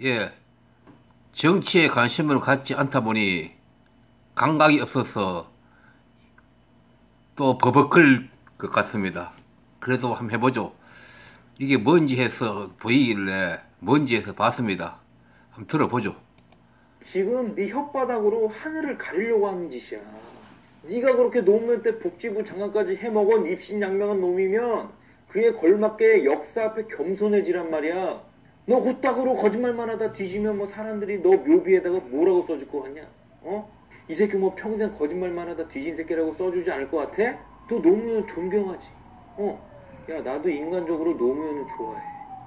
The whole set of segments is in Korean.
예, 정치에 관심을 갖지 않다 보니 감각이 없어서 또 버벅거릴 것 같습니다. 그래도 한번 해보죠. 이게 뭔지 해서 보이길래 뭔지 해서 봤습니다. 한번 들어보죠. 지금 네 혓바닥으로 하늘을 가리려고 하는 짓이야. 네가 그렇게 노무현 때 복지부 장관까지 해먹은 입신양명한 놈이면 그에 걸맞게 역사 앞에 겸손해지란 말이야. 너 그따구로 거짓말만 하다 뒤지면 뭐 사람들이 너 묘비에다가 뭐라고 써줄 것 같냐? 어? 이 새끼 뭐 평생 거짓말만 하다 뒤진 새끼라고 써주지 않을 것 같아? 너 노무현 존경하지? 야, 나도 인간적으로 노무현을 좋아해.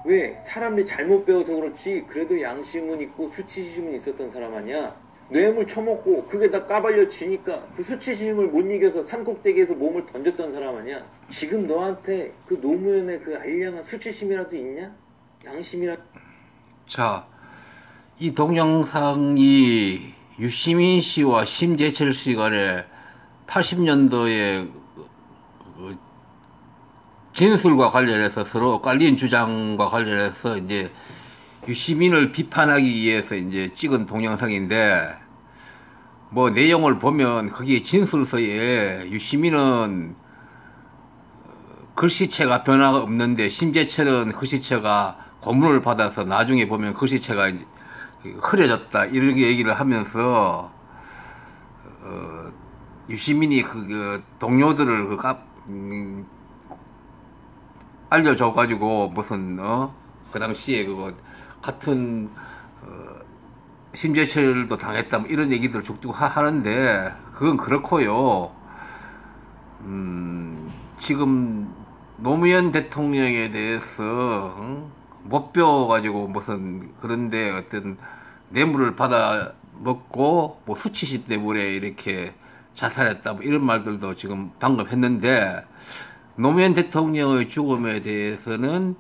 왜? 사람이 잘못 배워서 그렇지 그래도 양심은 있고 수치심은 있었던 사람 아니야. 뇌물 처먹고 그게 다 까발려 지니까 그 수치심을 못 이겨서 산꼭대기에서 몸을 던졌던 사람 아니야. 지금 너한테 그 노무현의 그 알량한 수치심이라도 있냐? 양심이라. 자, 이 동영상이 유시민 씨와 심재철 씨 간에 80년도에 진술과 관련해서 서로 깔린 주장과 관련해서 이제 유시민을 비판하기 위해서 이제 찍은 동영상인데, 뭐 내용을 보면 거기에 진술서에 유시민은 글씨체가 변화가 없는데 심재철은 글씨체가 고문을 받아서 나중에 보면 글씨체가 흐려졌다 이렇게 얘기를 하면서 유시민이 그 동료들을 알려줘가지고 무슨 그 당시에 그거 같은 심재철도 당했다 뭐 이런 얘기들 죽죽 하는데 그건 그렇고요. 지금 노무현 대통령에 대해서 못 배워가지고 무슨 그런데 어떤 뇌물을 받아 먹고 뭐 수치심 때문에 이렇게 자살했다 뭐 이런 말들도 지금 방금 했는데, 노무현 대통령의 죽음에 대해서는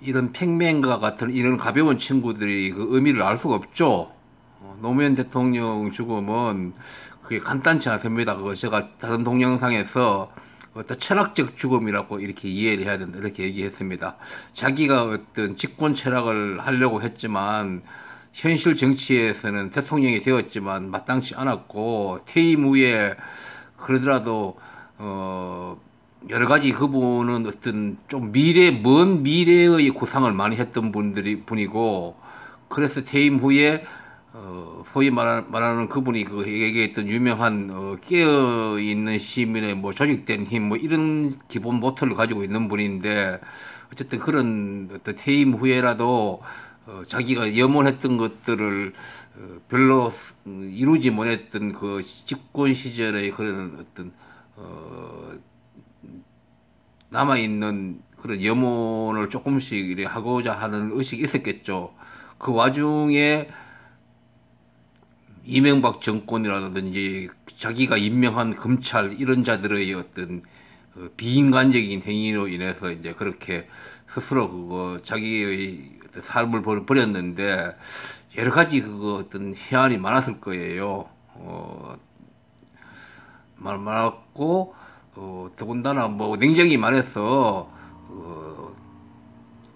이런 팽맹과 같은 이런 가벼운 친구들이 그 의미를 알 수가 없죠. 노무현 대통령 죽음은 그게 간단치 않습니다. 그거 제가 다른 동영상에서 어떤 철학적 죽음이라고 이렇게 이해를 해야 된다 이렇게 얘기했습니다. 자기가 어떤 집권 철학을 하려고 했지만 현실 정치에서는 대통령이 되었지만 마땅치 않았고, 퇴임 후에 그러더라도 여러 가지 그분은 어떤 좀 먼 미래의 구상을 많이 했던 분이고, 그래서 퇴임 후에 소위 말하는 그분이 그 얘기했던 유명한 깨어있는 시민의 뭐 조직된 힘 뭐 이런 기본 모토를 가지고 있는 분인데, 어쨌든 그런 어떤 퇴임 후에라도 자기가 염원했던 것들을 별로 이루지 못했던 그 집권 시절의 그런 어떤 남아있는 그런 염원을 조금씩 이렇게 하고자 하는 의식이 있었겠죠. 그 와중에 이명박 정권이라든지 자기가 임명한 검찰 이런 자들의 어떤 비인간적인 행위로 인해서 이제 그렇게 스스로 그거 자기의 삶을 버렸는데, 여러 가지 그거 어떤 해안이 많았을 거예요. 많았고, 더군다나 뭐 냉정히 말해서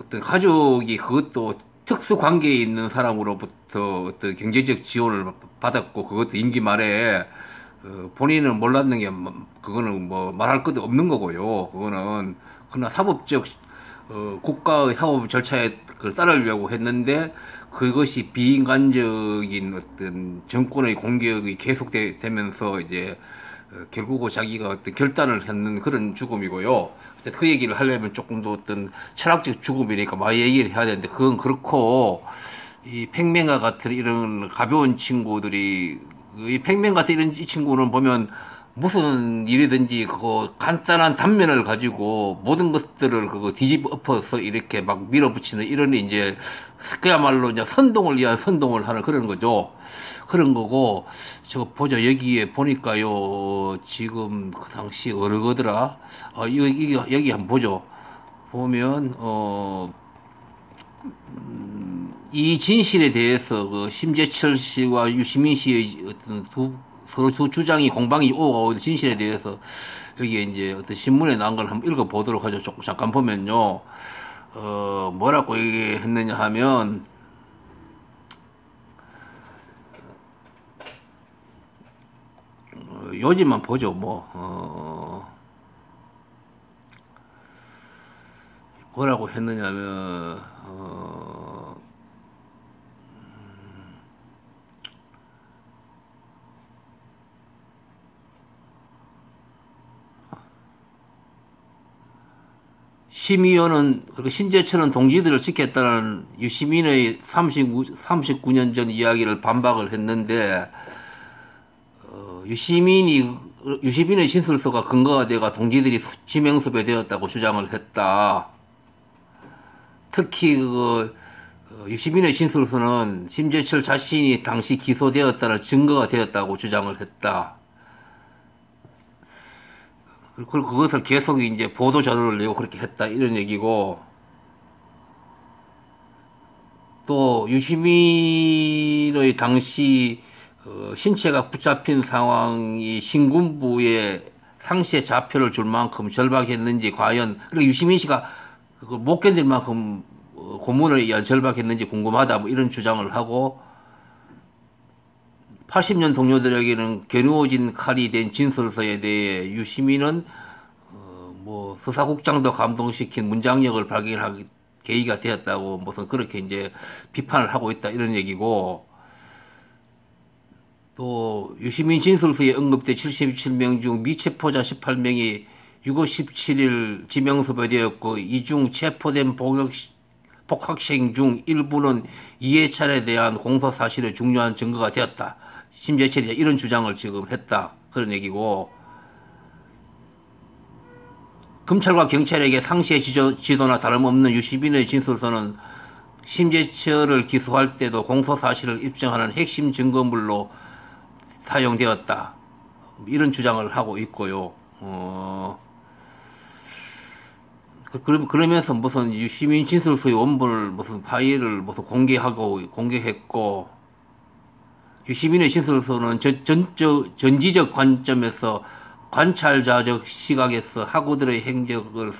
어떤 가족이 그것도 특수 관계에 있는 사람으로부터 어떤 경제적 지원을 받았고, 그것도 임기 말에 본인은 몰랐는 게 그거는 뭐 말할 것도 없는 거고요. 그거는 그러나 사법적 국가의 사법 절차에 따르려고 했는데, 그것이 비인간적인 어떤 정권의 공격이 계속되면서 이제 결국은 자기가 어떤 결단을 했는 그런 죽음이고요. 그 얘기를 하려면 조금 더 어떤 철학적 죽음이니까 많이 얘기를 해야 되는데, 그건 그렇고, 이 팽맹과 같은 이런 가벼운 친구들이, 이 팽맹 같은 이런 이 친구는 보면 무슨 일이든지 그거 간단한 단면을 가지고 모든 것들을 그거 뒤집어 엎어서 이렇게 막 밀어붙이는 이런 이제 그야말로 이제 선동을 위한 선동을 하는 그런 거죠. 그런 거고, 저거 보죠. 여기에 보니까요, 지금 그 당시 어느 거더라? 여기 한번 보죠. 보면, 이 진실에 대해서 그 심재철 씨와 유시민 씨의 어떤 서로 두 주장이 공방이 오고 진실에 대해서 여기에 이제 어떤 신문에 나온 걸 한번 읽어보도록 하죠. 조금 잠깐 보면요. 뭐라고 얘기했느냐 하면, 요즘만 보죠, 뭐. 뭐라고 했느냐면, 심의원은, 그리고 심재철은 동지들을 지켰다는 유시민의 39년 전 이야기를 반박을 했는데, 유시민의 진술서가 근거가 돼가 동지들이 지명섭외 되었다고 주장을 했다. 특히 유시민의 진술서는 심재철 자신이 당시 기소되었다는 증거가 되었다고 주장을 했다. 그리고 그것을 계속 이제 보도 자료를 내고 그렇게 했다 이런 얘기고, 또 유시민의 당시 신체가 붙잡힌 상황이 신군부에 상시에 좌표를 줄 만큼 절박했는지, 과연 그리고 유시민 씨가 그걸 못 견딜 만큼 고문에 의한 절박했는지 궁금하다, 뭐 이런 주장을 하고, 80년 동료들에게는 겨누어진 칼이 된 진술서에 대해 유시민은 뭐 수사국장도 감동시킨 문장력을 발견하기 계기가 되었다고 무슨 그렇게 이제 비판을 하고 있다 이런 얘기고, 또 유시민 진술서에 언급된 77명 중 미체포자 18명이 6월 17일 지명섭외되었고, 이 중 체포된 복학생 중 일부는 이해찬에 대한 공소사실의 중요한 증거가 되었다. 심재철이 이런 주장을 지금 했다. 그런 얘기고, 검찰과 경찰에게 상시의 지도나 다름없는 유시민의 진술서는 심재철을 기소할 때도 공소사실을 입증하는 핵심 증거물로 사용되었다. 이런 주장을 하고 있고요. 그러면서 무슨 유시민 진술서의 원본을 무슨 파일을 무슨 공개했고, 유시민의 진술서는 전지적 관점에서 관찰자적 시각에서 학우들의 행적을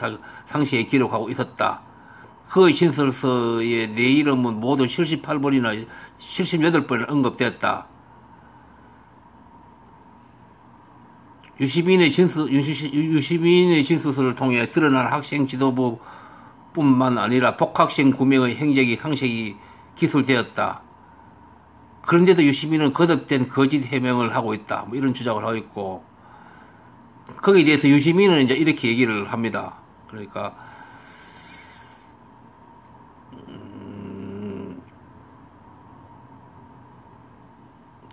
상시에 기록하고 있었다. 그의 진술서에 내 이름은 모두 78번이나 78번이나 언급되었다. 유시민의 진술서를 통해 드러난 학생 지도부뿐만 아니라 복학생 9명의 행적이 상세히 기술되었다. 그런데도 유시민은 거듭된 거짓 해명을 하고 있다. 뭐 이런 주장을 하고 있고, 거기에 대해서 유시민은 이제 이렇게 얘기를 합니다. 그러니까,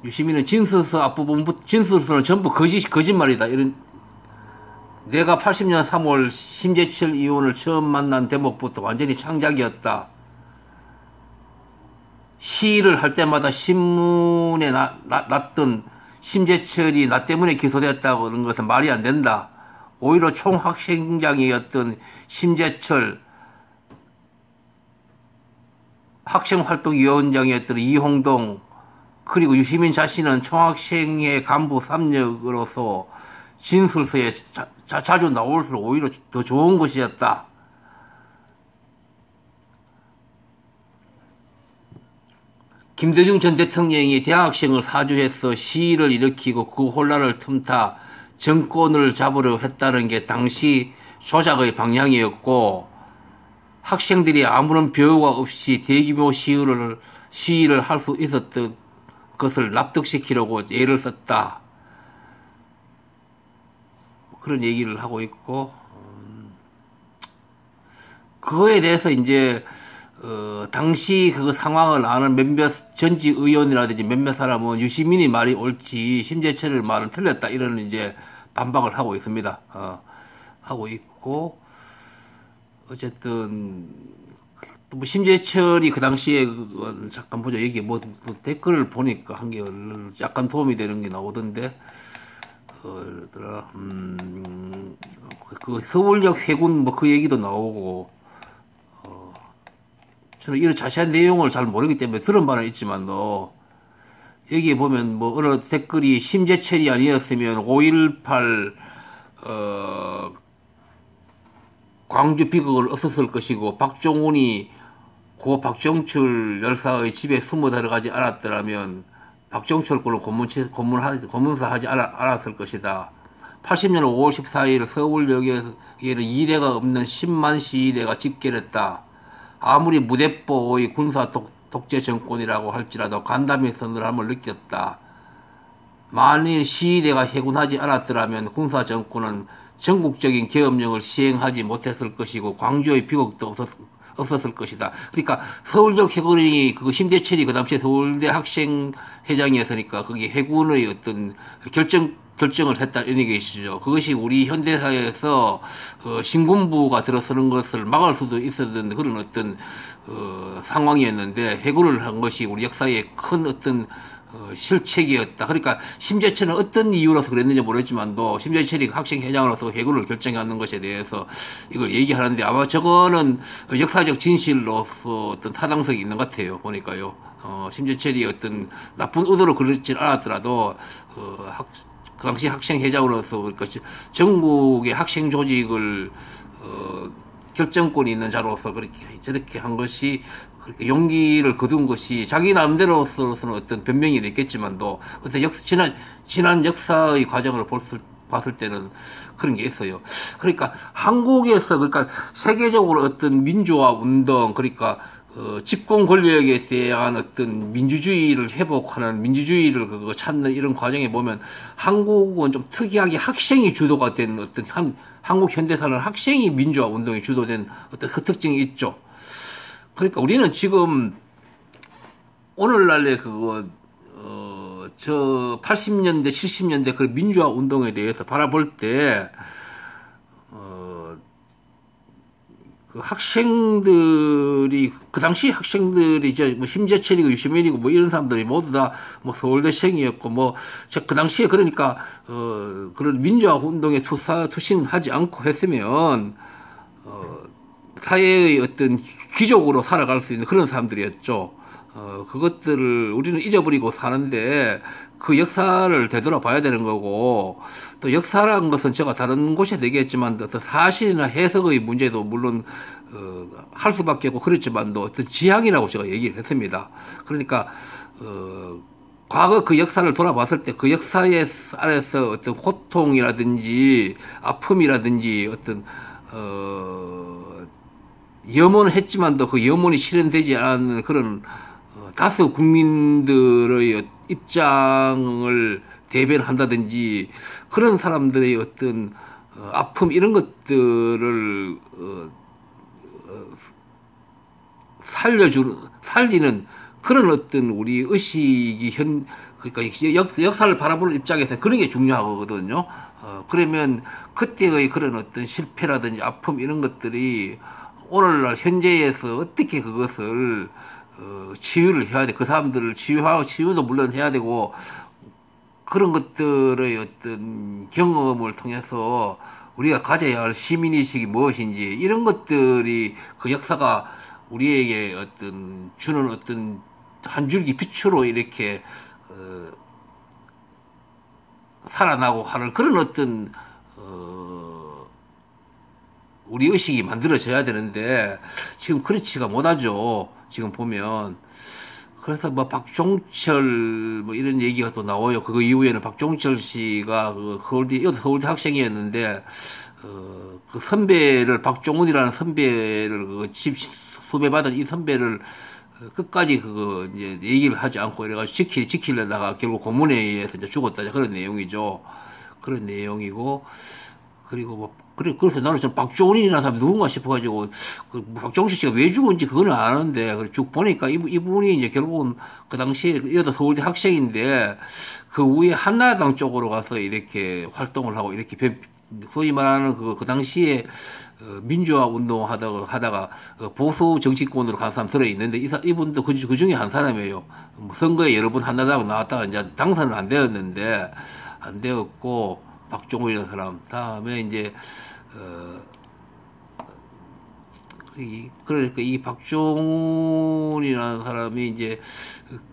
유시민은 진술서 앞부분부터, 진술서는 전부 거짓말이다. 내가 80년 3월 심재철 의원을 처음 만난 대목부터 완전히 창작이었다. 시위를 할 때마다 신문에 났던 심재철이 나 때문에 기소됐다고 그런 것은 말이 안 된다. 오히려 총학생장이었던 심재철, 학생활동위원장이었던 이홍동, 그리고 유시민 자신은 총학생회 간부 3역으로서 진술서에 자주 나올수록 오히려 더 좋은 것이었다. 김대중 전 대통령이 대학생을 사주해서 시위를 일으키고 그 혼란을 틈타 정권을 잡으려 했다는 게 당시 조작의 방향이었고, 학생들이 아무런 배우가 없이 대규모 시위를 할 수 있었던 것을 납득시키려고 예를 썼다. 그런 얘기를 하고 있고, 그거에 대해서 이제 당시 그 상황을 아는 몇몇 전직 의원이라든지 몇몇 사람은 유시민이 말이 옳지 심재철의 말은 틀렸다 이런 이제 반박을 하고 있습니다. 하고 있고, 어쨌든 뭐 심재철이 그 당시에 잠깐 보자. 여기 뭐 댓글을 보니까 한 게 약간 도움이 되는 게 나오던데, 그 서울역 해군 뭐 그 얘기도 나오고, 저는 이런 자세한 내용을 잘 모르기 때문에 들은 바는 있지만도, 여기에 보면 뭐 어느 댓글이 심재철이 아니었으면 5.18 광주 비극을 없었을 것이고, 박정훈이 고 박정출 열사의 집에 숨어 들어가지 않았더라면 박정철 꼴로 고문사하지 않았을 것이다. 80년 5월 14일 서울역에는 이례가 없는 10만 시위대가 집결했다. 아무리 무대뽀의 군사 독재 정권이라고 할지라도 간담회 서늘함을 느꼈다. 만일 시위대가 해군하지 않았더라면 군사 정권은 전국적인 계엄령을 시행하지 못했을 것이고 광주의 비극도 없었을 것이다. 그러니까 서울역 해군이 그 심재철이 그 당시에 서울대 학생회장이었으니까 거기 해군의 어떤 결정을 했다 이런 얘기시죠. 그것이 우리 현대사회에서 신군부가 들어서는 것을 막을 수도 있었던 그런 어떤 상황이었는데 해군을 한 것이 우리 역사의 큰 어떤 실책이었다. 그러니까 심재철은 어떤 이유로서 그랬는지 모르겠지만도 심재철이 학생회장으로서 해군을 결정하는 것에 대해서 이걸 얘기하는데 아마 저거는 역사적 진실로서 어떤 타당성이 있는 것 같아요. 보니까요. 심재철이 어떤 나쁜 의도로 그러지 않았더라도 그 당시 학생회장으로서 그러니까 전국의 학생 조직을 결정권이 있는 자로서 그렇게 저렇게 한 것이 그렇게 용기를 거둔 것이 자기 나름대로서는 어떤 변명이 있겠지만도 어떤 지난 역사의 과정을 봤을 때는 그런 게 있어요. 그러니까 한국에서 그러니까 세계적으로 어떤 민주화 운동 그러니까 집권 권력에 대한 어떤 민주주의를 회복하는 민주주의를 그거 찾는 이런 과정에 보면 한국은 좀 특이하게 학생이 주도가 된 어떤 한국 현대사는 학생이 민주화 운동이 주도된 어떤 그 특징이 있죠. 그러니까 우리는 지금 오늘날의 저 80년대, 70년대 그 민주화 운동에 대해서 바라볼 때, 그 학생들이, 그 당시 학생들이 이제 뭐 심재철이고 유시민이고 뭐 이런 사람들이 모두 다 뭐 서울대생이었고 뭐, 그 당시에 그러니까, 그런 민주화 운동에 투신하지 않고 했으면, 사회의 어떤 귀족으로 살아갈 수 있는 그런 사람들이었죠. 그것들을 우리는 잊어버리고 사는데 그 역사를 되돌아봐야 되는 거고 또 역사라는 것은 제가 다른 곳에서 얘기했지만 어떤 사실이나 해석의 문제도 물론 할 수밖에 없고 그렇지만도 어떤 지향이라고 제가 얘기를 했습니다. 그러니까 과거 그 역사를 돌아봤을 때 그 역사의 안에서 어떤 고통이라든지 아픔이라든지 어떤 염원했지만도 그 염원이 실현되지 않은 그런 다수 국민들의 입장을 대변한다든지 그런 사람들의 어떤 아픔 이런 것들을 살리는 그런 어떤 우리 의식이 그러니까 역사를 바라보는 입장에서 그런 게 중요하거든요. 그러면 그때의 그런 어떤 실패라든지 아픔 이런 것들이 오늘날 현재에서 어떻게 그것을 치유를 해야 돼. 그 사람들을 치유도 물론 해야 되고 그런 것들의 어떤 경험을 통해서 우리가 가져야 할 시민의식이 무엇인지 이런 것들이 그 역사가 우리에게 어떤 주는 어떤 한 줄기 빛으로 이렇게 살아나고 하는 그런 어떤 우리 의식이 만들어져야 되는데 지금 그렇지가 못하죠. 지금 보면 그래서 뭐 박종철 뭐 이런 얘기가 또 나와요. 그거 이후에는 박종철 씨가 그 서울대 학생이었는데 그 선배를 박종훈이라는 선배를 그 집 수배받은 이 선배를 끝까지 그거 이제 얘기를 하지 않고 이래가지고 지키려다가 결국 고문에 의해서 이제 죽었다 그런 내용이죠. 그런 내용이고 그리고 뭐 그래서 나는 좀 박종훈이라는 사람이 누군가 싶어가지고 박종철 씨가 왜 죽은지 그거는 아는데 쭉 보니까 이분이 이제 결국은 그 당시에 여도 서울대 학생인데 그 위에 한나라당 쪽으로 가서 이렇게 활동을 하고 이렇게 소위 말하는 그 당시에 민주화 운동 하다가 보수 정치권으로 간 사람 들어있는데 이분도 그 중에 한 사람이에요. 뭐 선거에 여러 번 한나라당 나왔다가 이제 당선은 안 되었는데 안 되었고 박종훈이라는 사람 다음에 이제 그러니까 이 박종훈이라는 사람이 이제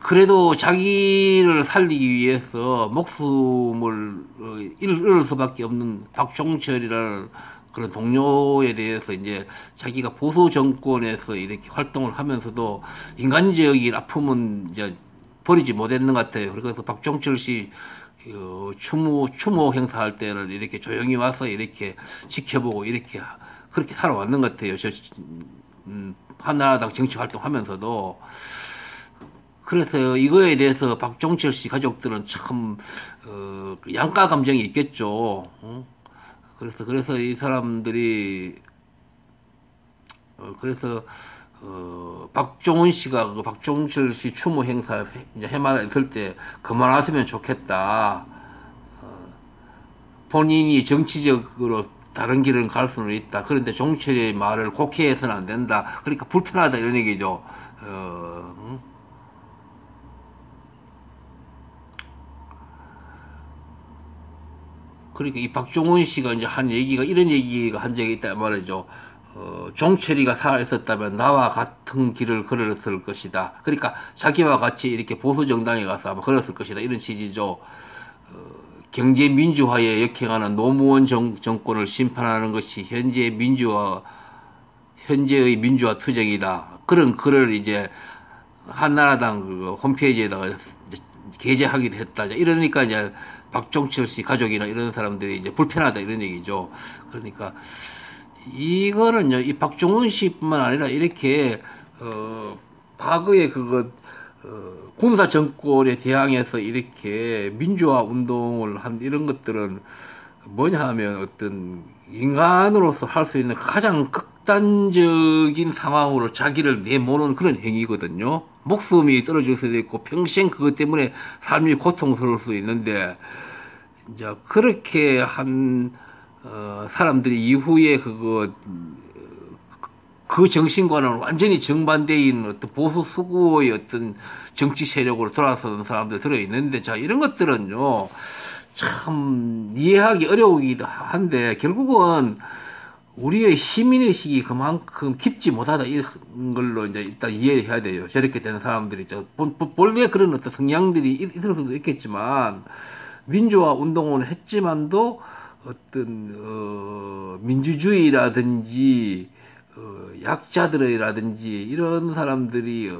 그래도 자기를 살리기 위해서 목숨을 잃을 수밖에 없는 박종철이라는 그런 동료에 대해서 이제 자기가 보수 정권에서 이렇게 활동을 하면서도 인간적인 아픔은 이제 버리지 못했는 것 같아요. 그래서 박종철 씨 추모 행사할 때는 이렇게 조용히 와서 이렇게 지켜보고 이렇게 그렇게 살아왔는 것 같아요. 한나라당 정치 활동하면서도. 그래서 이거에 대해서 박종철 씨 가족들은 참 양가 감정이 있겠죠. 그래서 이 사람들이 박종훈 씨가 그 박종철 씨 추모 행사 이제 해마했을 때 그만하시면 좋겠다. 본인이 정치적으로 다른 길을 갈 수는 있다. 그런데 종철의 말을 곡해해서는 안 된다. 그러니까 불편하다 이런 얘기죠. 그러니까 이 박종훈 씨가 이제 한 얘기가 이런 얘기가 한 적이 있다 말이죠. 종철이가 살아있었다면 나와 같은 길을 걸었을 것이다. 그러니까 자기와 같이 이렇게 보수 정당에 가서 아마 걸었을 것이다. 이런 취지죠. 경제 민주화에 역행하는 노무원 정권을 심판하는 것이 현재의 민주화 투쟁이다. 그런 글을 이제 한나라당 그 홈페이지에다가 게재하기도 했다. 이러니까 이제 박종철 씨 가족이나 이런 사람들이 이제 불편하다 이런 얘기죠. 그러니까 이거는요, 이 박종훈 씨뿐만 아니라 이렇게 과거에 군사 정권에 대항해서 이렇게 민주화 운동을 한 이런 것들은 뭐냐 하면 어떤 인간으로서 할 수 있는 가장 극단적인 상황으로 자기를 내모는 그런 행위거든요. 목숨이 떨어질 수도 있고 평생 그것 때문에 삶이 고통스러울 수 있는데 이제 그렇게 한 사람들이 이후에 그 정신과는 완전히 정반대인 어떤 보수 수구의 어떤 정치 세력으로 돌아서는 사람들 들어있는데, 자, 이런 것들은요, 참, 이해하기 어려우기도 한데, 결국은 우리의 시민의식이 그만큼 깊지 못하다, 이런 걸로 이제 일단 이해해야 돼요. 저렇게 되는 사람들이. 본래 그런 어떤 성향들이 있을 수도 있겠지만, 민주화 운동을 했지만도, 어떤, 민주주의라든지, 약자들이라든지, 이런 사람들이,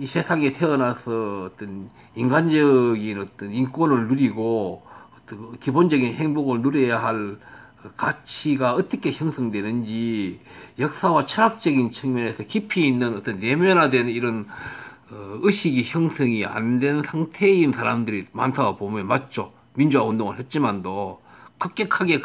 이 세상에 태어나서 어떤 인간적인 어떤 인권을 누리고, 어떤 기본적인 행복을 누려야 할 가치가 어떻게 형성되는지, 역사와 철학적인 측면에서 깊이 있는 어떤 내면화된 이런, 의식이 형성이 안 된 상태인 사람들이 많다고 보면 맞죠. 민주화 운동을 했지만도 급격하게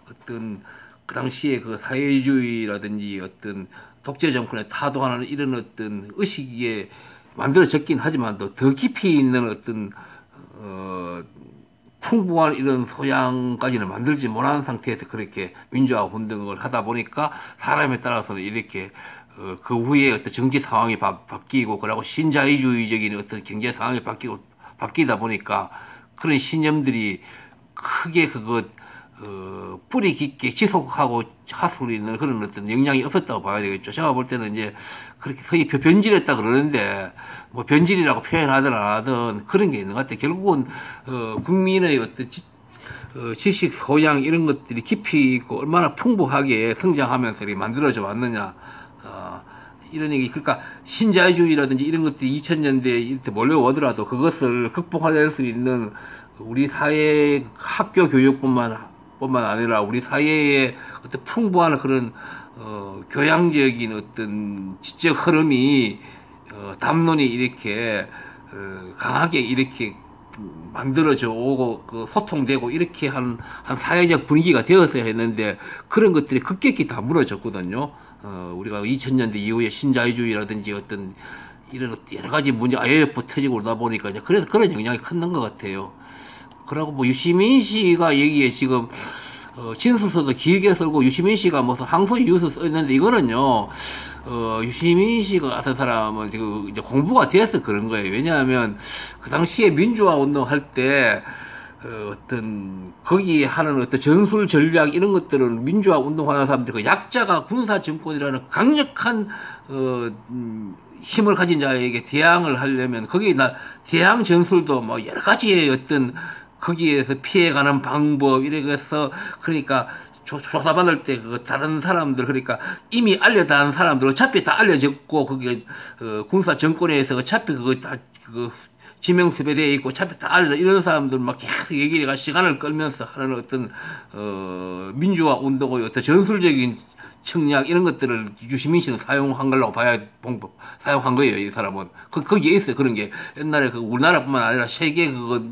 어떤 그 당시에 그 사회주의라든지 어떤 독재 정권에 타도하는 이런 어떤 의식에 만들어졌긴 하지만도 더 깊이 있는 어떤 풍부한 이런 소양까지는 만들지 못한 상태에서 그렇게 민주화 운동을 하다 보니까 사람에 따라서는 이렇게 그 후에 어떤 정치 상황이 바뀌고 그러고 신자유주의적인 어떤 경제 상황이 바뀌다 보니까 그런 신념들이 크게 뿌리 깊게 지속하고 할 수 있는 그런 어떤 영향이 없었다고 봐야 되겠죠. 제가 볼 때는 이제 그렇게 거의 변질했다 그러는데, 뭐 변질이라고 표현하든 안 하든 그런 게 있는 것 같아요. 결국은, 국민의 어떤 지식, 소양 이런 것들이 깊이 있고 얼마나 풍부하게 성장하면서 이렇게 만들어져 왔느냐. 이런 얘기. 그러니까 신자유주의라든지 이런 것들이 2000년대에 이렇게 몰려오더라도 그것을 극복할 수 있는 우리 사회 학교 교육뿐만 아니라 우리 사회의 어떤 풍부한 그런 교양적인 어떤 지적 흐름이 담론이 이렇게 강하게 이렇게 만들어져 오고 소통되고 이렇게 한 사회적 분위기가 되었어야 했는데 그런 것들이 급격히 다 무너졌거든요. 우리가 2000년대 이후에 신자유주의라든지 어떤 이런 여러 가지 문제, IMF 터지고 그러다 보니까 이제 그래서 그런 영향이 큰 것 같아요. 그러고 뭐 유시민 씨가 여기에 지금 진술서도 길게 쓰고 유시민 씨가 무슨 항소 이유서 써있는데 이거는요, 유시민 씨가 같은 사람은 지금 이제 공부가 돼서 그런 거예요. 왜냐하면 그 당시에 민주화 운동할 때 어떤 거기에 하는 어떤 전술 전략 이런 것들은 민주화 운동하는 사람들 그 약자가 군사 정권이라는 강력한 힘을 가진 자에게 대항을 하려면 거기에 대항 전술도 뭐 여러 가지의 어떤 거기에서 피해가는 방법 이래서 그러니까 조사받을 때 그 다른 사람들 그러니까 이미 알려다는 사람들 어차피 다 알려졌고 그게 군사 정권에서 어차피 그거 다 그거 지명 수배되어 있고 어차피 다 알려 이런 사람들 막 계속 얘기가 시간을 끌면서 하는 어떤 민주화 운동의 어떤 전술적인 청약 이런 것들을 유시민 씨는 사용한 걸로 봐야 사용한 거예요. 이 사람은 거기에 있어요. 그런 게 옛날에 그 우리나라뿐만 아니라 세계 그거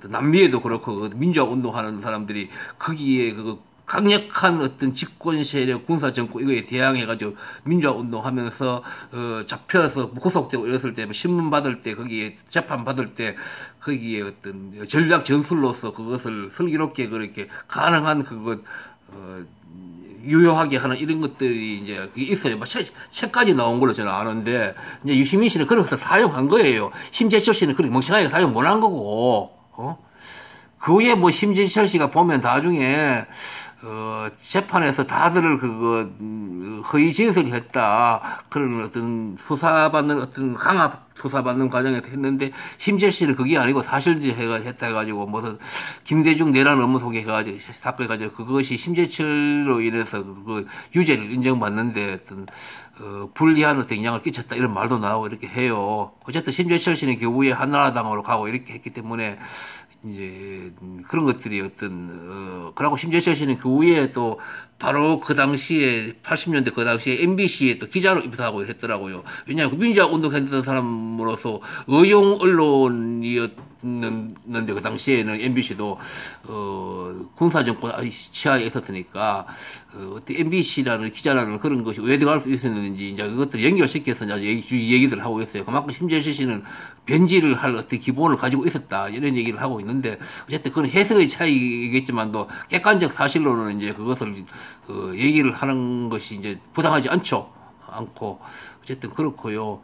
남미에도 그렇고 그 민주화 운동하는 사람들이 거기에 그 강력한 어떤 집권 세력 군사 정권 이거에 대항해가지고 민주화 운동하면서 잡혀서 구속되고 이랬을 때 신문 받을 때 거기에 재판 받을 때 거기에 어떤 전략 전술로서 그것을 슬기롭게 그렇게 가능한 그것 유효하게 하는 이런 것들이 이제 그게 있어요. 뭐 책까지 나온 걸로 저는 아는데 이제 유시민 씨는 그런 것을 사용한 거예요. 심재철 씨는 그렇게 멍청하게 사용 못 한 거고. 그 후에 뭐 심재철 씨가 보면 나중에 재판에서 다들 그거 허위 진술했다 그런 어떤 수사받는 어떤 강압 수사받는 과정에서 했는데 심재철 씨는 그게 아니고 사실지해가 했다 해가지고 무슨 김대중 내란 업무 소개해가지고 사건 해가지고 그것이 심재철로 인해서 그 유죄를 인정받는데 어떤 불리한 어떤 영향을 끼쳤다 이런 말도 나오고 이렇게 해요. 어쨌든 심재철 씨는 교부에 한나라당으로 가고 이렇게 했기 때문에 이제 그런 것들이 어떤 그러고 심재철 씨는 그 후에 또 바로 그 당시에 80년대 그 당시에 MBC에 또 기자로 입사하고 했더라고요. 왜냐하면 민주화 운동했던 사람으로서 의용 언론이었는데 그 당시에는 MBC도 군사 정권 치하에 있었으니까 어떻게 MBC라는 기자라는 그런 것이 왜 들어갈 수 있었는지 이제 그것들 연결시켜서 이제 얘기들 하고 있어요. 그만큼 심재철 씨는 변질을 할 어떤 기본을 가지고 있었다 이런 얘기를 하고 있는데 어쨌든 그건 해석의 차이겠지만도 객관적 사실로는 이제 그것을 얘기를 하는 것이 이제 부당하지 않고 어쨌든 그렇고요.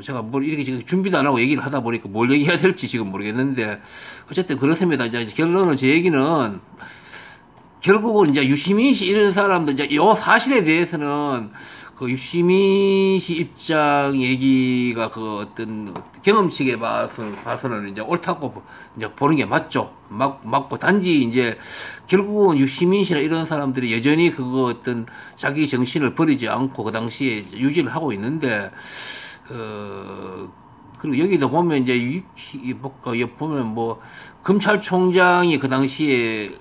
제가 뭘 이렇게 지금 준비도 안 하고 얘기를 하다 보니까 뭘 얘기해야 될지 지금 모르겠는데 어쨌든 그렇습니다. 이제 결론은 제 얘기는 결국은 이제 유시민 씨 이런 사람들 이제 이 사실에 대해서는 그 유시민 씨 입장 얘기가 그 어떤 경험칙에 봐서는 이제 옳다고 이제 보는 게 맞죠. 맞고 단지 이제 결국은 유시민 씨나 이런 사람들이 여전히 그거 어떤 자기 정신을 버리지 않고 그 당시에 유지를 하고 있는데 그리고 여기도 보면 이제 보면 뭐 검찰총장이 그 당시에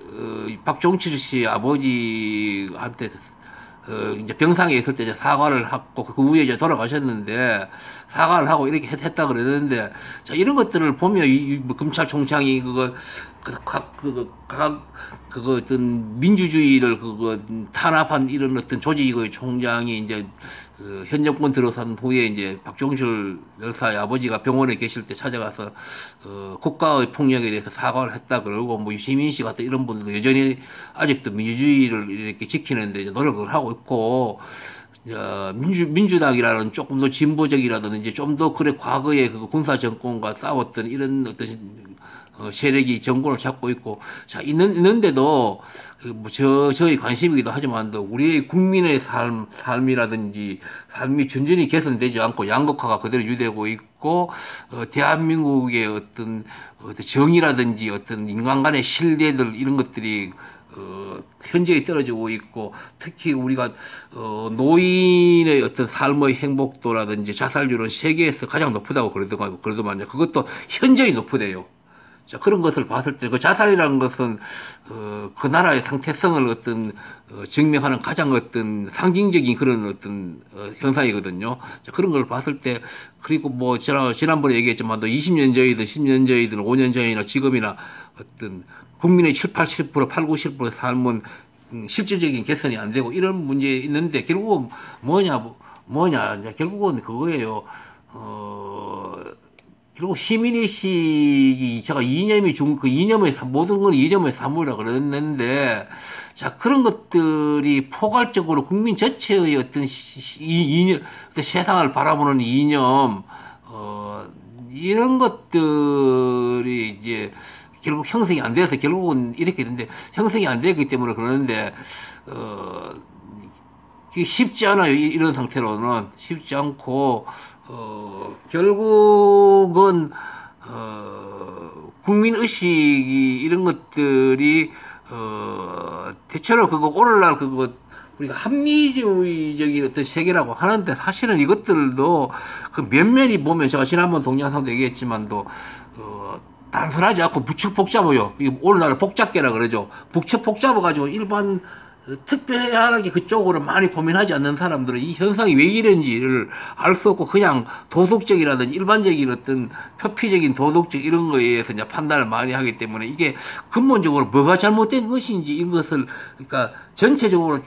박종철 씨 아버지한테 이제 병상에 있을 때 이제 사과를 하고 그 후에 이제 돌아가셨는데 사과를 하고 이렇게 했다 그러는데 자 이런 것들을 보면 뭐 검찰총장이 그거 어떤 민주주의를 그거 탄압한 이런 어떤 조직의 총장이 이제 현 정권 들어선 후에 이제 박종철 여사의 아버지가 병원에 계실 때 찾아가서 국가의 폭력에 대해서 사과를 했다 그러고 뭐 유시민 씨 같은 이런 분들도 여전히 아직도 민주주의를 이렇게 지키는데 이제 노력을 하고 있고 민주당이라는 조금 더 진보적이라든지 좀 더 그래 과거에 그 군사 정권과 싸웠던 이런 어떤 세력이 정권을 잡고 있고, 자, 있는데도, 저희 관심이기도 하지만도, 우리의 국민의 삶이라든지, 삶이 전전히 개선되지 않고, 양극화가 그대로 유지되고 있고, 대한민국의 어떤 정의라든지, 어떤 인간 간의 신뢰들, 이런 것들이, 현저히 떨어지고 있고, 특히 우리가, 노인의 어떤 삶의 행복도라든지, 자살률은 세계에서 가장 높다고 그러더만요. 그것도 현저히 높으대요. 자, 그런 것을 봤을 때, 그 자살이라는 것은, 그 나라의 상태성을 어떤, 증명하는 가장 어떤 상징적인 그런 어떤, 현상이거든요. 자, 그런 걸 봤을 때, 그리고 뭐, 지난번에 얘기했지만, 또 20년 전이든 10년 전이든 5년 전이나 지금이나 어떤, 국민의 7, 80%, 8, 90% 삶은 실질적인 개선이 안 되고 이런 문제 있는데, 결국은 뭐냐, 이제 결국은 그거예요. 그리고 시민의식이, 제가 그 이념의, 모든 건 이념의 사물이라 그랬는데, 자, 그런 것들이 포괄적으로 국민 전체의 어떤 이념, 세상을 바라보는 이념, 이런 것들이 이제, 결국 형성이 안 돼서 결국은 이렇게 되는데, 형성이 안 되기 때문에 그러는데, 쉽지 않아요. 이런 상태로는. 쉽지 않고, 결국은, 국민의식이 이런 것들이, 대충 대체로 그거 오늘날 그거 우리가 합리주의적인 어떤 세계라고 하는데 사실은 이것들도 그 면면이 보면 제가 지난번 동영상도 얘기했지만도 단순하지 않고 무척 복잡해요. 이게 오늘날은 복잡계라 그러죠. 무척 복잡해가지고 일반 특별하게 그쪽으로 많이 고민하지 않는 사람들은 이 현상이 왜 이런지를 알 수 없고 그냥 도덕적이라든지 일반적인 어떤 표피적인 도덕적 이런 거에 의해서 이제 판단을 많이 하기 때문에 이게 근본적으로 뭐가 잘못된 것인지 이것을 그러니까 전체적으로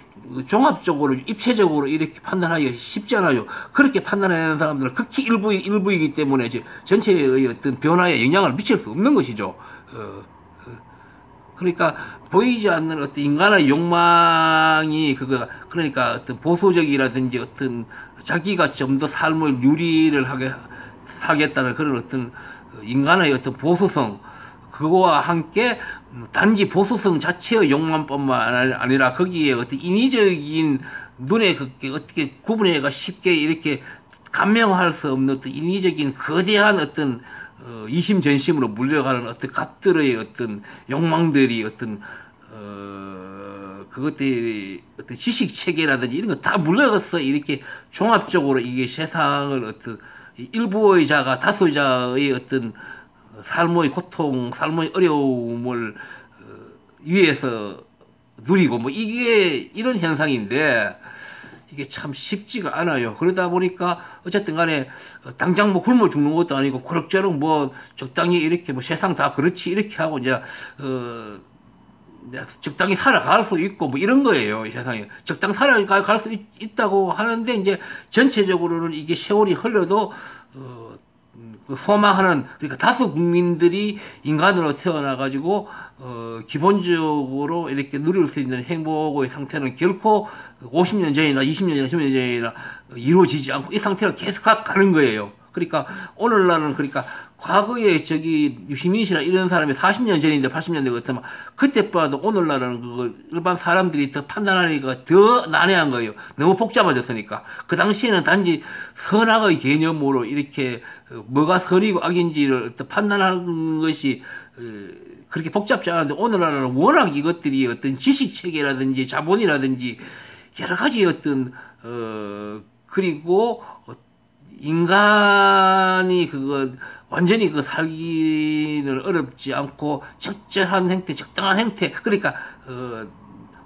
종합적으로 입체적으로 이렇게 판단하기가 쉽지 않아요. 그렇게 판단하는 사람들은 극히 일부이기 때문에 이제 전체의 어떤 변화에 영향을 미칠 수 없는 것이죠. 그러니까 보이지 않는 어떤 인간의 욕망이 그러니까 어떤 보수적이라든지 어떤 자기가 좀 더 삶을 유리를 하겠다는 그런 어떤 인간의 어떤 보수성 그거와 함께 단지 보수성 자체의 욕망뿐만 아니라 거기에 어떤 인위적인 눈에 어떻게 구분해가 쉽게 이렇게 감명할 수 없는 어떤 인위적인 거대한 어떤 이심전심으로 물려가는 어떤 갑들의 어떤 욕망들이 어떤 그것들이 어떤 지식 체계라든지 이런 거 다 물려가서 이렇게 종합적으로 이게 세상을 어떤 일부의 자가 다수의 자의 어떤 삶의 고통, 삶의 어려움을 위해서 누리고 뭐 이게 이런 현상인데 이게 참 쉽지가 않아요. 그러다 보니까 어쨌든 간에 당장 뭐 굶어 죽는 것도 아니고 그럭저럭 뭐 적당히 이렇게 뭐 세상 다 그렇지 이렇게 하고 이제 적당히 살아갈 수 있고 뭐 이런 거예요. 이 세상에 적당 살아갈 수 있다고 하는데 이제 전체적으로는 이게 세월이 흘러도 소망하는 그러니까 다수 국민들이 인간으로 태어나가지고 기본적으로 이렇게 누릴 수 있는 행복의 상태는 결코 50년 전이나 20년 전이나 10년 전이나 이루어지지 않고 이 상태로 계속 가는 거예요. 그러니까 오늘날은 그러니까 과거에 유시민 씨나 이런 사람이 40년 전인데 80년대 같으면 그때보다도 오늘날은 그거 일반 사람들이 더 판단하기가 더 난해한 거예요. 너무 복잡해졌으니까. 그 당시에는 단지 선악의 개념으로 이렇게 뭐가 선이고 악인지를 판단하는 것이 그렇게 복잡지 않은데 오늘날은 워낙 이것들이 어떤 지식 체계라든지 자본이라든지 여러 가지 어떤 그리고 인간이 완전히 살기는 어렵지 않고 적절한 형태, 적당한 형태. 그러니까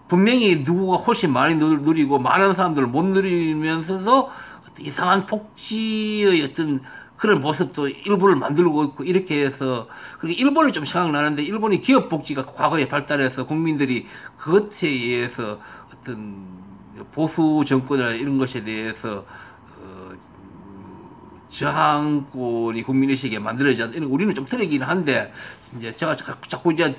분명히 누구가 훨씬 많이 누리고 많은 사람들을 못 누리면서도 어떤 이상한 복지의 어떤 그런 모습도 일부를 만들고 있고 이렇게 해서 그러니까 일본이 좀 생각나는데 일본이 기업 복지가 과거에 발달해서 국민들이 그것에 의해서 어떤 보수 정권이나 이런 것에 대해서 저항권이 국민의식에 만들어지지 않는 이런 우리는 좀 틀리긴 한데 이제 제가 자꾸 이제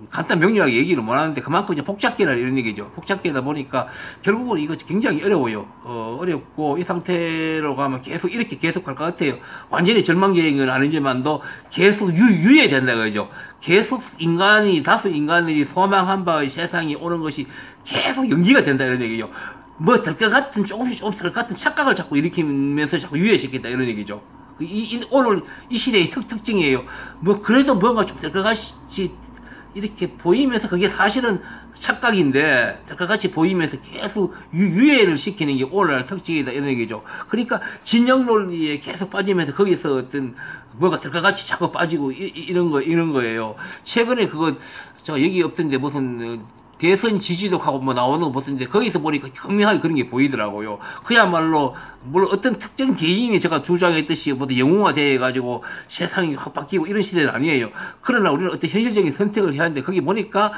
간단 명료하게 얘기를 못 하는데 그만큼 이제 복잡계라 이런 얘기죠. 복잡계다 보니까 결국은 이거 굉장히 어려워요. 어렵고 이 상태로 가면 계속 이렇게 계속 갈 것 같아요. 완전히 절망적인 아니지만도 계속 유예야 된다 그러죠. 계속 다수 인간들이 소망한 바의 세상이 오는 것이 계속 연기가 된다 이런 얘기죠. 뭐 될 것 같은 조금씩 될 것 같은 착각을 자꾸 일으키면서 자꾸 유예시켰다 이런 얘기죠. 오늘 이 시대의 특징이에요. 뭐 그래도 뭔가 좀 될 것 같이 이렇게 보이면서 그게 사실은 착각인데 될 것 같이 보이면서 계속 유예를 시키는 게 오늘날 특징이다 이런 얘기죠. 그러니까 진영 논리에 계속 빠지면서 거기서 어떤 뭐가 될 것 같이 자꾸 빠지고 이런 거예요. 최근에 제가 얘기 없던데 무슨 대선 지지도하고 뭐 나오는 거 보는데 거기서 보니까 현명하게 그런 게 보이더라고요. 그야말로 물론 어떤 특정 개인이 제가 주장했듯이 모두 영웅화 돼가지고 세상이 확 바뀌고 이런 시대는 아니에요. 그러나 우리는 어떤 현실적인 선택을 해야 하는데 거기 보니까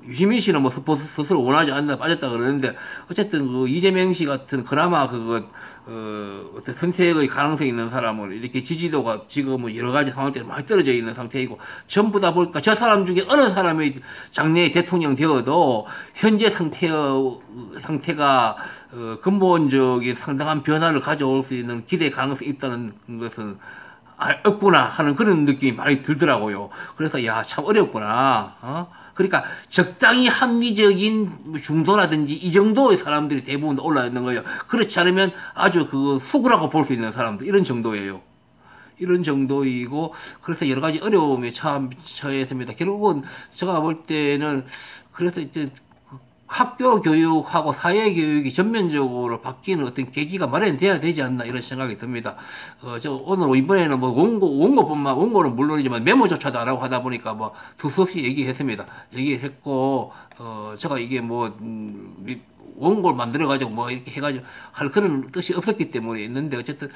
유시민 씨는 뭐 스스로 원하지 않나 빠졌다 그러는데 어쨌든 이재명 씨 같은 그나마 어떤 선택의 가능성이 있는 사람을 이렇게 지지도가 지금은 여러 가지 상황 때문에 많이 떨어져 있는 상태이고 전부 다 보니까 저 사람 중에 어느 사람이 장래에 대통령 되어도 현재 상태가 근본적인 상당한 변화를 가져올 수 있는 기대 가능성이 있다는 것은 없구나 하는 그런 느낌이 많이 들더라고요. 그래서 참 어렵구나. 그러니까 적당히 합리적인 중도라든지 이 정도의 사람들이 대부분 올라 있는 거예요. 그렇지 않으면 아주 수구라고 볼 수 있는 사람들 이런 정도예요. 이런 정도이고, 그래서 여러 가지 어려움에 처했습니다. 결국은 제가 볼 때는 그래서 이제 학교 교육하고 사회 교육이 전면적으로 바뀌는 어떤 계기가 마련돼야 되지 않나 이런 생각이 듭니다. 저 오늘 이번에는 뭐 원고는 물론이지만 메모조차도 안 하고 하다 보니까 뭐 두서없이 얘기했습니다. 얘기했고, 제가 이게 뭐, 원고를 만들어가지고 뭐 이렇게 해가지고 할 그런 뜻이 없었기 때문에 있는데 어쨌든,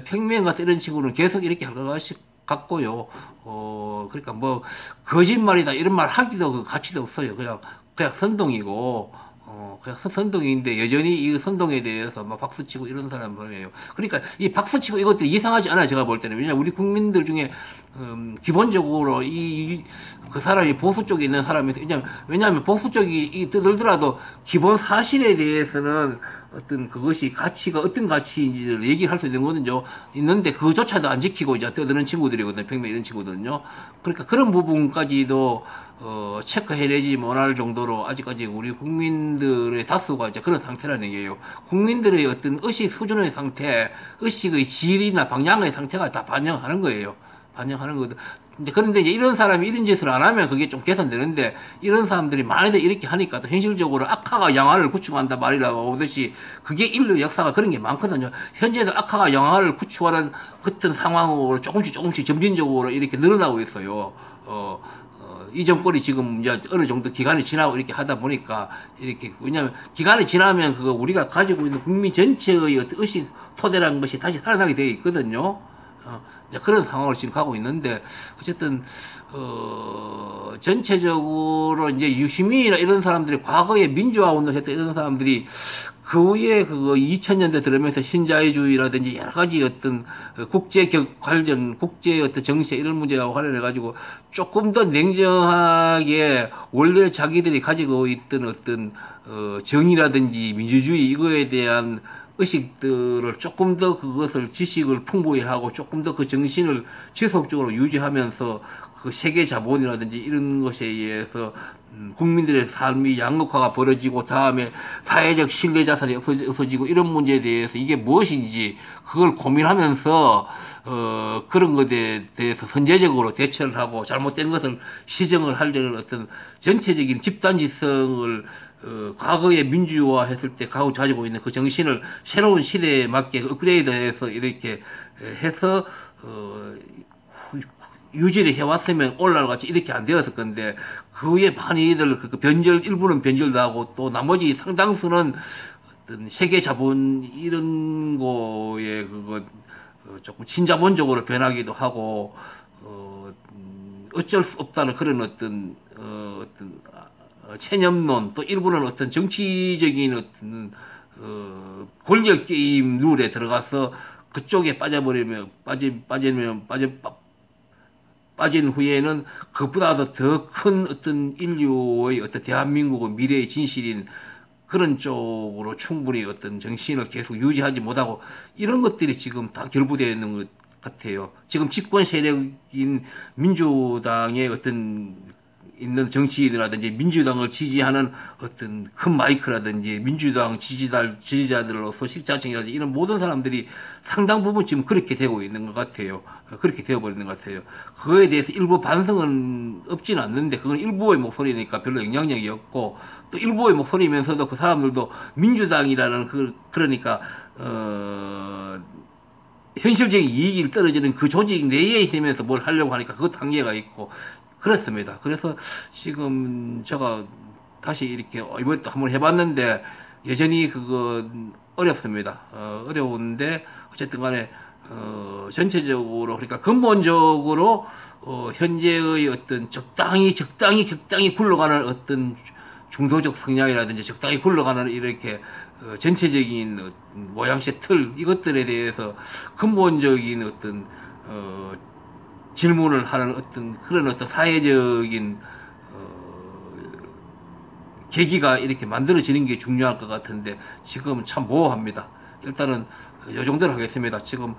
평면 같은 이런 식으로는 계속 이렇게 할 것이 같고요. 그러니까 뭐, 거짓말이다 이런 말 하기도 그 가치도 없어요. 그냥 선동이고, 그냥 선동인데 여전히 이 선동에 대해서 막 박수치고 이런 사람 보네요. 그러니까 이 박수치고 이것도 이상하지 않아요. 제가 볼 때는. 왜냐면 우리 국민들 중에, 기본적으로 그 사람이 보수 쪽에 있는 사람이, 왜냐면 보수 쪽이 뜨들더라도 기본 사실에 대해서는 어떤 그것이 어떤 가치인지를 얘기를 할 수 있는 거거든요. 있는데 그거조차도 안 지키고 이제 떠드는 친구들이거든요. 평면 이런 친구들은요. 그러니까 그런 부분까지도 체크해내지 못할 정도로 아직까지 우리 국민들의 다수가 이제 그런 상태라는 얘기예요. 국민들의 어떤 의식 수준의 상태, 의식의 질이나 방향의 상태가 다 반영하는 거예요. 반영하는 거거든. 그런데 이제 이런 사람이 이런 짓을 안 하면 그게 좀 개선되는데, 이런 사람들이 많이들 이렇게 하니까 또 현실적으로 악화가 양화를 구축한다 말이라고 하듯이 그게 인류 역사가 그런 게 많거든요. 현재도 악화가 양화를 구축하는 같은 상황으로 조금씩 점진적으로 이렇게 늘어나고 있어요. 이 정권이 지금 이제 어느 정도 기간이 지나고 이렇게 하다 보니까 이렇게, 왜냐면 기간이 지나면 그거 우리가 가지고 있는 국민 전체의 어떤 의식 토대라는 것이 다시 살아나게 되어 있거든요. 이제 그런 상황을 지금 가고 있는데, 어쨌든, 전체적으로 이제 유시민이나 이런 사람들이 과거에 민주화 운동을 했던 이런 사람들이 그 후에 2000년대 들으면서 신자유주의라든지 여러 가지 어떤 국제 어떤 정세 이런 문제와 관련해가지고 조금 더 냉정하게 원래 자기들이 가지고 있던 어떤, 정의라든지 민주주의 이거에 대한 의식들을 조금 더 그것을 지식을 풍부히 하고 조금 더 그 정신을 지속적으로 유지하면서 그 세계 자본이라든지 이런 것에 의해서 국민들의 삶이 양극화가 벌어지고 다음에 사회적 신뢰 자산이 없어지고 이런 문제에 대해서 이게 무엇인지 그걸 고민하면서 그런 것에 대해서 선제적으로 대처를 하고 잘못된 것을 시정을 하려는 어떤 전체적인 집단지성을 과거에 민주화 했을 때 가지고 있는 그 정신을 새로운 시대에 맞게 업그레이드해서 이렇게 해서 유지를 해왔으면 오늘날 같이 이렇게 안 되었을 건데, 그 후에 많이들 일부는 변절도 하고 또 나머지 상당수는 어떤 세계 자본 이런 거에 조금 친자본적으로 변하기도 하고, 어쩔 수 없다는 그런 어떤 체념론, 또 일부는 어떤 정치적인 어떤 권력 게임 룰에 들어가서 그쪽에 빠진 후에는 그보다도 더 큰 어떤 인류의 어떤 대한민국의 미래의 진실인 그런 쪽으로 충분히 어떤 정신을 계속 유지하지 못하고 이런 것들이 지금 다 결부되어 있는 것 같아요. 지금 집권 세력인 민주당의 어떤 있는 정치인이라든지 민주당을 지지하는 어떤 큰 마이크라든지 민주당 지지자들로서 식자층이라든지 이런 모든 사람들이 상당 부분 지금 그렇게 되고 있는 것 같아요. 그렇게 되어버리는 것 같아요. 그거에 대해서 일부 반성은 없지는 않는데 그건 일부의 목소리니까 별로 영향력이 없고, 또 일부의 목소리면서도 그 사람들도 민주당이라는 그러니까 현실적인 이익이 떨어지는 그 조직 내에 있으면서 뭘 하려고 하니까 그것도 한계가 있고 그렇습니다. 그래서 지금 제가 다시 이렇게 이번에 또 한번 해봤는데 여전히 그거 어렵습니다. 어려운데 어쨌든 간에 전체적으로 그러니까 근본적으로 현재의 어떤 적당히 굴러가는 어떤 중도적 성향이라든지 적당히 굴러가는 이렇게 전체적인 모양새 틀 이것들에 대해서 근본적인 어떤 질문을 하는 어떤 그런 어떤 사회적인 계기가 이렇게 만들어지는 게 중요할 것 같은데 지금 참 모호합니다. 일단은 이 정도로 하겠습니다. 지금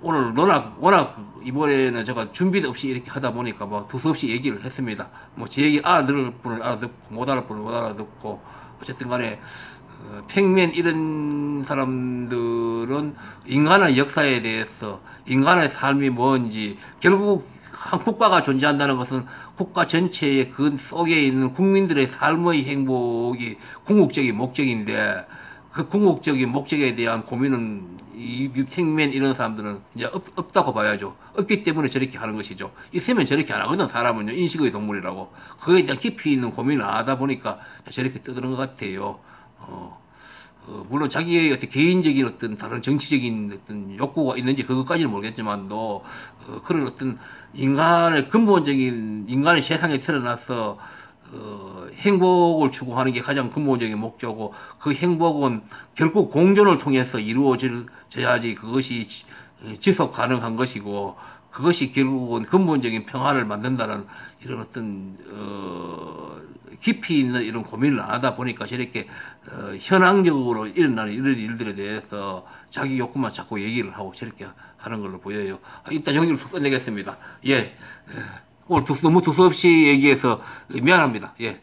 오늘 워낙 이번에는 제가 준비도 없이 이렇게 하다 보니까 뭐 두서없이 얘기를 했습니다. 뭐 제 얘기 알아들을 분을 알아듣고 못 알아듣고 어쨌든 간에 팽맨 이런 사람들은 인간의 역사에 대해서 인간의 삶이 뭔지 결국 한 국가가 존재한다는 것은 국가 전체의 그 속에 있는 국민들의 삶의 행복이 궁극적인 목적인데 그 궁극적인 목적에 대한 고민은 이 팽맨 이런 사람들은 이제 없다고 봐야죠. 없기 때문에 저렇게 하는 것이죠. 있으면 저렇게 안 하거든. 사람은요. 인식의 동물이라고. 그거에 대한 깊이 있는 고민을 안 하다 보니까 저렇게 떠드는 것 같아요. 물론 자기의 어떤 개인적인 어떤 다른 정치적인 어떤 욕구가 있는지 그것까지는 모르겠지만도 그런 어떤 인간의 근본적인 인간의 세상에 태어나서 행복을 추구하는 게 가장 근본적인 목적이고 그 행복은 결국 공존을 통해서 이루어져야지 그것이 지속 가능한 것이고 그것이 결국은 근본적인 평화를 만든다는 이런 어떤 깊이 있는 이런 고민을 안 하다 보니까 저렇게 현황적으로 일어나는 이런 일들에 대해서 자기 욕구만 자꾸 얘기를 하고 저렇게 하는 걸로 보여요. 일단 여기를 끝내겠습니다. 예. 오늘 너무 두서없이 얘기해서 미안합니다. 예.